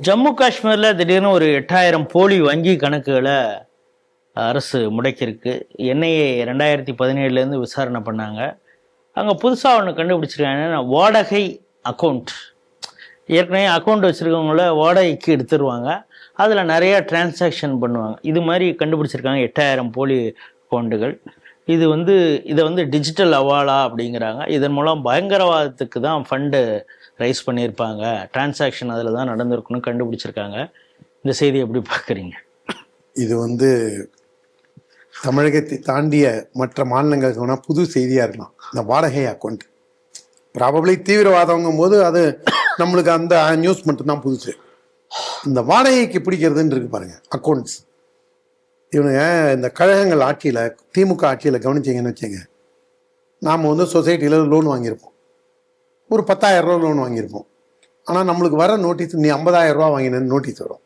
ஜம்மு காஷ்மீரில் திடீர்னு ஒரு 8000 போலி வங்கி கணக்குகளை அரசு முடக்கியிருக்கு. என்ஐஏ 2017 விசாரணை பண்ணாங்க. அங்கே புதுசாக ஒன்று கண்டுபிடிச்சிருக்காங்க. என்னன்னா, வாடகை அக்கௌண்ட். ஏற்கனவே அக்கௌண்ட் வச்சுருக்கவங்கள வாடகைக்கு எடுத்துருவாங்க. அதில் நிறையா டிரான்சாக்ஷன் பண்ணுவாங்க. இது மாதிரி கண்டுபிடிச்சிருக்காங்க 8000 போலி அக்கௌண்ட்டுகள். இதை டிஜிட்டல் அவாலா அப்படிங்கிறாங்க. இதன் மூலம் பயங்கரவாதத்துக்கு தான் ஃபண்டு ரைஸ் பண்ணியிருப்பாங்க. டிரான்சாக்ஷன் அதில் தான் நடந்திருக்குன்னு கண்டுபிடிச்சிருக்காங்க. இந்த செய்தி எப்படி பார்க்குறீங்க? இது தமிழகத்தை தாண்டிய மற்ற மாநிலங்களுக்கு வேணால் புது செய்தியாக இருக்கலாம். இந்த வாடகை அக்கௌண்ட் ப்ராபப்ளி தீவிரவாதங்கும் போது அது நம்மளுக்கு அந்த நியூஸ் மட்டும்தான் புதுசு. இந்த வாடகைக்கு பிடிக்கிறதுன்னு இருக்கு பாருங்க அக்கௌண்ட்ஸ். இவனுங்க இந்த கழகங்கள் ஆட்சியில், திமுக ஆட்சியில் கவனிச்சிங்கன்னு வச்சுங்க, நாம் சொசைட்டியில் லோன் வாங்கியிருப்போம். ஒரு 10,000 ரூபா லோன் வாங்கியிருப்போம். ஆனால் நம்மளுக்கு வர நோட்டீஸ் நீ 50,000 ரூபா வாங்கினேன்னு நோட்டீஸ் வரும்.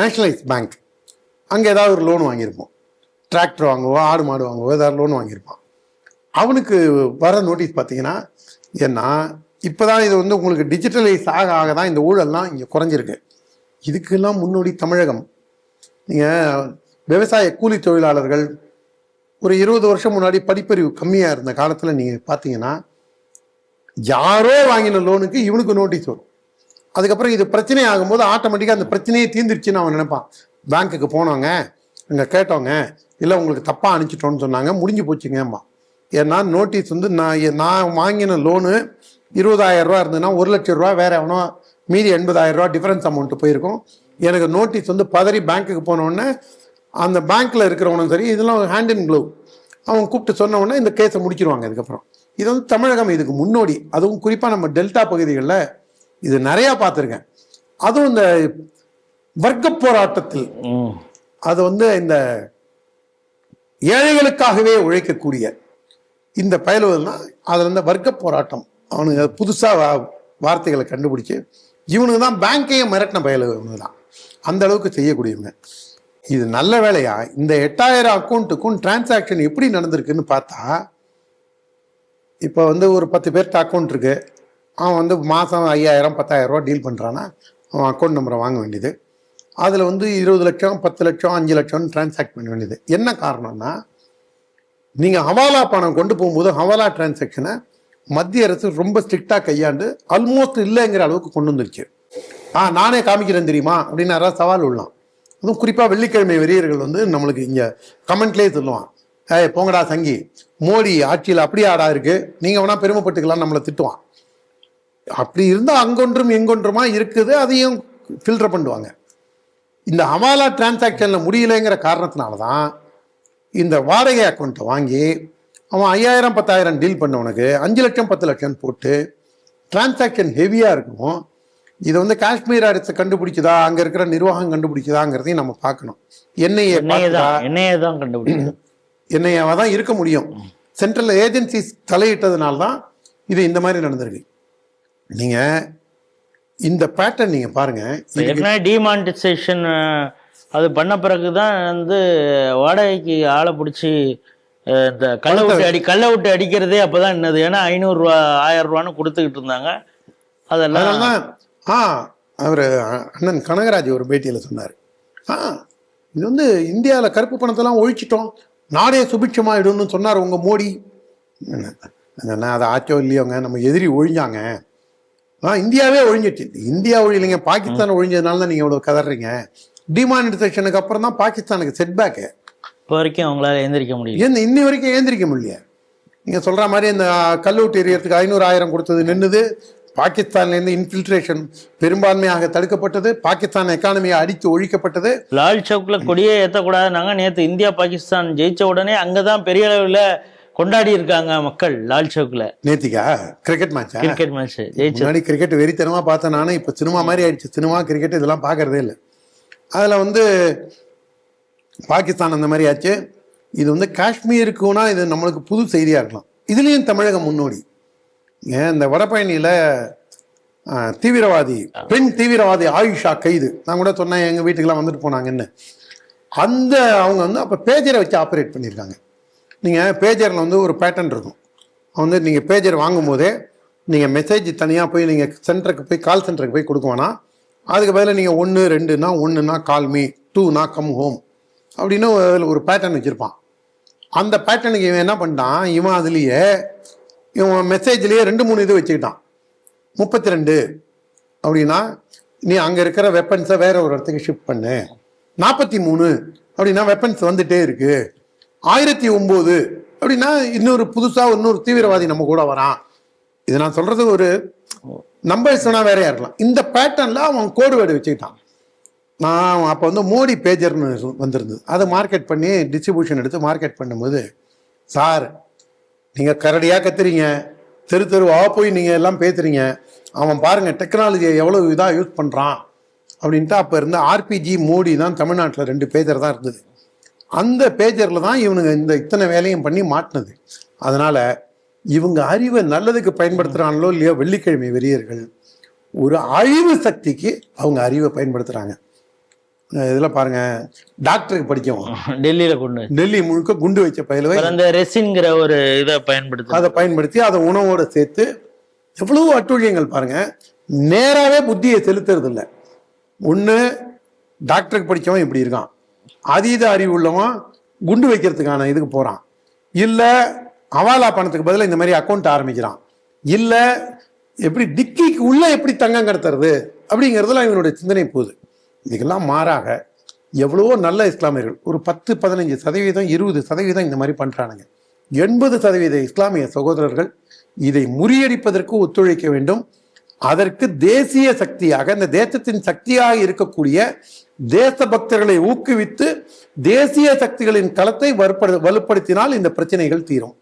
நேஷனலைஸ் பேங்க் அங்கே ஏதாவது ஒரு லோன் வாங்கியிருப்போம். டிராக்டர் வாங்குவோ, ஆடு மாடு வாங்குவோ, ஏதாவது லோன் வாங்கியிருப்பான். அவனுக்கு வர நோட்டீஸ் பார்த்தீங்கன்னா, ஏன்னா இப்போ தான் இது உங்களுக்கு டிஜிட்டலைஸ் ஆக தான் இந்த ஊழல்லாம் இங்கே குறைஞ்சிருக்கு. இதுக்கெல்லாம் முன்னோடி தமிழகம். நீங்கள் விவசாய கூலி தொழிலாளர்கள் ஒரு 20 வருஷம் முன்னாடி படிப்பறிவு கம்மியாக இருந்த காலத்தில் நீங்கள் பார்த்தீங்கன்னா, யாரோ வாங்கின லோனுக்கு இவனுக்கு நோட்டீஸ் வரும். அதுக்கப்புறம் இது பிரச்சனை ஆகும்போது ஆட்டோமேட்டிக்காக அந்த பிரச்சனையே தீர்ந்துருச்சுன்னு அவன் நினைப்பான். பேங்க்குக்கு போனவங்க அங்கே கேட்டவங்க, இல்லை உங்களுக்கு தப்பாக அனுப்பிச்சிட்டோன்னு சொன்னாங்க, முடிஞ்சு போச்சுங்கம்மா. ஏன்னா நோட்டீஸ் நான் வாங்கின லோனு 20,000 ரூபா இருந்ததுன்னா 1,00,000 ரூபா வேற எவனோ மீதி 80,000 ரூபா டிஃபரன்ஸ் அமௌண்ட்டு போயிருக்கும். எனக்கு நோட்டீஸ் பதறி பேங்க்குக்கு போனோடனே அந்த பேங்க்கில் இருக்கிறவனும் சரி, இதெல்லாம் ஹேண்ட் இன் க்ளோவ் அவன் கூப்பிட்டு சொன்ன உடனே இந்த கேஸை முடிச்சிருவாங்க. அதுக்கப்புறம் இது தமிழகம் இதுக்கு முன்னோடி. அதுவும் குறிப்பாக நம்ம டெல்டா பகுதிகளில் இது நிறையா பார்த்துருக்கேன். அதுவும் இந்த வர்க்க போராட்டத்தில் அது இந்த ஏழைகளுக்காகவே உழைக்கக்கூடிய இந்த பயலுவதுலாம் அதில் வர்க்க போராட்டம். அவனுங்க புதுசாக வார்த்தைகளை கண்டுபிடிச்சு இவனுக்கு தான் பேங்கையே மிரட்டின பயலுவனுக்கு தான் அந்த அளவுக்கு செய்யக்கூடியவங்க. இது நல்ல வேலையா இந்த 8000 அக்கௌண்ட்டுக்கும் டிரான்சாக்ஷன் எப்படி நடந்திருக்குன்னு பார்த்தா, இப்போ ஒரு 10 பேர்கிட்ட அக்கௌண்ட் இருக்கு. அவன் மாதம் 5,000 10,000 ரூபா டீல் பண்ணுறான்னா அவன் அக்கௌண்ட் நம்பரை வாங்க வேண்டியது. அதில் 20 லட்சம் 10 லட்சம் 5 லட்சம்னு டிரான்சாக்ட் பண்ண வேண்டியது. என்ன காரணம்னா, நீங்கள் ஹவாலா பணம் கொண்டு போகும்போது ஹவாலா டிரான்சாக்ஷனை மத்திய அரசு ரொம்ப ஸ்ட்ரிக்டாக கையாண்டு ஆல்மோஸ்ட் இல்லைங்கிற அளவுக்கு கொண்டு வந்துருச்சு. நானே காமிக்கிறேன் தெரியுமா அப்படின்னு யாராவது சவால் விடலாம். அதுவும் குறிப்பாக வெள்ளிக்கிழமை வெறியர்கள் நம்மளுக்கு இங்கே கமெண்ட்லேயே சொல்லுவான், போங்கடா சங்கி, மோடி ஆட்சியில் அப்படியே ஆடா இருக்கு, நீங்கள் வேணா பெருமைப்பட்டுக்கலாம் நம்மளை திட்டுவான். அப்படி இருந்தால் அங்கொன்றும் எங்கொன்றுமா இருக்குது, அதையும் ஃபில்டர் பண்ணுவாங்க. இந்த ஹவாலா டிரான்சாக்ஷனில் முடியலைங்கிற காரணத்தினால தான் இந்த வாடகை அக்கௌண்ட்டை வாங்கி அவன் 5,000 10,000 டீல் பண்ணவனுக்கு 5 லட்சம் 10 லட்சம் போட்டு டிரான்சாக்ஷன் ஹெவியாக இருக்கும். இதை காஷ்மீர் அரசு கண்டுபிடிச்சதா, அங்கே இருக்கிற நிர்வாகம் கண்டுபிடிச்சதாங்கிறதையும் நம்ம பார்க்கணும். என்ஐஏவாக தான் இருக்க முடியும். சென்ட்ரல் ஏஜென்சிஸ் தலையிட்டதுனால தான் இது இந்த மாதிரி நடந்திருக்கு. நீங்கள் இந்த பேட்டர்ன் நீங்கள் பாருங்கள். டிமானிட்டைசேஷன் அது பண்ண பிறகு தான் வாடகைக்கு ஆளை பிடிச்சி இந்த கள்ள விட்டு அடிக்கிறதே அப்போதான் என்னது. ஏன்னா 500 ரூபா 1000 ரூபான்னு கொடுத்துக்கிட்டு இருந்தாங்க. அதெல்லாம் அவர் அண்ணன் கனகராஜ் ஒரு பேட்டியில் சொன்னார், இது இந்தியாவில் கருப்பு பணத்தெல்லாம் ஒழிச்சிட்டோம், நாடே சுபிட்சமாயிடும்னு சொன்னார் உங்கள் மோடி. அதை ஆச்சோ இல்லையோங்க, நம்ம எதிரி ஒழிஞ்சாங்க. இந்தியாவே ஒழிஞ்சிட்டு. இந்தியா ஒழியலைங்க, பாகிஸ்தான் ஒழிஞ்சதுனால தான் நீங்கள் இவ்வளோ கதறீங்க. டிமானிட்டைசேஷனுக்கு அப்புறம் தான் பாகிஸ்தானுக்கு செட்பேக்கு. இப்போ வரைக்கும் அவங்களால எழுந்திரிக்க முடியும். இன்னி வரைக்கும் எழுந்திரிக்க முடியல. நீங்கள் சொல்கிற மாதிரி இந்த கல்லூட்டு எரியறதுக்கு 500,000 கொடுத்தது நின்றுது. பாகிஸ்தான்லேருந்து இன்ஃபில்ட்ரேஷன் பெரும்பான்மையாக தடுக்கப்பட்டது. பாகிஸ்தான் எக்கானமியை அடித்து ஒழிக்கப்பட்டது. லால் சவுக்கில் கொடியே ஏற்றக்கூடாதுனாங்க. நேற்று இந்தியா பாகிஸ்தான் ஜெயிச்ச உடனே அங்கே தான் பெரிய அளவில் கொண்டாடி இருக்காங்க மக்கள். லால் சவுக்கில் நேத்திக்கா கிரிக்கெட் மேட்ச் ஜெயிச்சு முன்னாடி கிரிக்கெட் வெறித்தனமாக பார்த்தேன் நானும். இப்போ சினிமா மாதிரி ஆயிடுச்சு. சினிமா கிரிக்கெட் இதெல்லாம் பார்க்கறதே இல்லை. அதில் பாகிஸ்தான் அந்த மாதிரி ஆச்சு. இது காஷ்மீருக்குனா இது நம்மளுக்கு புது செய்தியாக இருக்கலாம். இதுலேயும் தமிழகம் முன்னோடி. இந்த வடபழனியில் பெண் தீவிரவாதி ஆயுஷா கைது. நான் கூட சொன்னேன், எங்கள் வீட்டுக்கெல்லாம் வந்துட்டு போனாங்கன்னு. அவங்க அப்போ பேஜரை வச்சு ஆப்ரேட் பண்ணியிருக்காங்க. நீங்கள் பேஜரில் ஒரு பேட்டர்ன் இருக்கும். நீங்கள் பேஜர் வாங்கும் போதே நீங்கள் மெசேஜ் தனியாக போய் நீங்கள் சென்டருக்கு போய் கால் சென்டருக்கு போய் கொடுக்க வேணாம். அதுக்கு பதிலாக நீங்கள் 1 2னா 1னா கால் மீ, 2னா கம் ஹோம் அப்படின்னு ஒரு பேட்டர்ன் வச்சுருப்பான். அந்த பேட்டர்னுக்கு இவன் என்ன பண்ணிட்டான், இவன் அதுலேயே இவன் மெசேஜ்லேயே 2 3 இது வச்சுக்கிட்டான். 32 அப்படின்னா நீ அங்கே இருக்கிற வெப்பன்ஸை வேற ஒரு இடத்துக்கு ஷிஃப்ட் பண்ணு. 43 அப்படின்னா வெப்பன்ஸ் வந்துட்டே இருக்கு. 1009 அப்படின்னா இன்னொரு புதுசாக இன்னொரு தீவிரவாதி நம்ம கூட வரான். இது நான் சொல்றது ஒரு நம்பர் சொன்னா வேறையா இருக்கலாம். இந்த பேட்டர்ன்ல அவன் கோடு வேர்டு வச்சுக்கிட்டான். நான் அப்போ வந்து மோடி பேஜர்னு வந்திருந்தது, அதை மார்க்கெட் பண்ணி டிஸ்ட்ரிபியூஷன் எடுத்து மார்க்கெட் பண்ணும்போது, சார் நீங்கள் கரடியாக கத்துறீங்க, தெரு தெருவாக போய் நீங்கள் எல்லாம் பேசுறீங்க, அவன் பாருங்க டெக்னாலஜியை எவ்வளோ இதாக யூஸ் பண்ணுறான் அப்படின்ட்டு. அப்போ இருந்த ஆர்பிஜி மோடி தான் தமிழ்நாட்டில் 2 பேஜர் தான் இருந்தது. அந்த பேஜரில் தான் இவனுங்க இந்த இத்தனை வேலையும் பண்ணி மாட்டினது. அதனால இவங்க அறிவை நல்லதுக்கு பயன்படுத்துகிறாங்களோ இல்லையோ, வெள்ளிக்கிழமை வெறியர்கள் ஒரு அழிவு சக்திக்கு அவங்க அறிவை பயன்படுத்துகிறாங்க. இதில் பாருங்க, டாக்டருக்கு படிக்கவும் டெல்லி முழுக்க குண்டு வச்ச பயிலுவை அந்த ரெசின்ங்கிற ஒரு இதை பயன்படுத்தி அதை உணவோட சேர்த்து எவ்வளவு அட்டூழியங்கள் பாருங்க. நேராகவே புத்தியை செலுத்துறது இல்லை. ஒன்று டாக்டருக்கு படித்தவன் இப்படி இருக்கான், அதீத அறிவு உள்ளவன் குண்டு வைக்கிறதுக்கான இதுக்கு போகிறான், இல்லை அவாலா பணத்துக்கு பதிலாக இந்த மாதிரி அக்கௌண்ட் ஆரம்பிக்கிறான், இல்லை எப்படி டிக்கிக்கு உள்ள எப்படி தங்கம் கடத்துறது அப்படிங்கிறதுல இவனுடைய சிந்தனை போகுது. இதுக்கெல்லாம் மாறாக எவ்வளவோ நல்ல இஸ்லாமியர்கள் ஒரு 10-15% 20% இந்த மாதிரி பண்றானுங்க. 80% இஸ்லாமிய சகோதரர்கள் இதை முறியடிப்பதற்கு ஒத்துழைக்க வேண்டும். அதற்கு தேசிய சக்தியாக, இந்த தேசத்தின் சக்தியாக இருக்கக்கூடிய தேச பக்தர்களை ஊக்குவித்து தேசிய சக்திகளின் களத்தை வலுப்படுத்தினால் இந்த பிரச்சனைகள் தீரும்.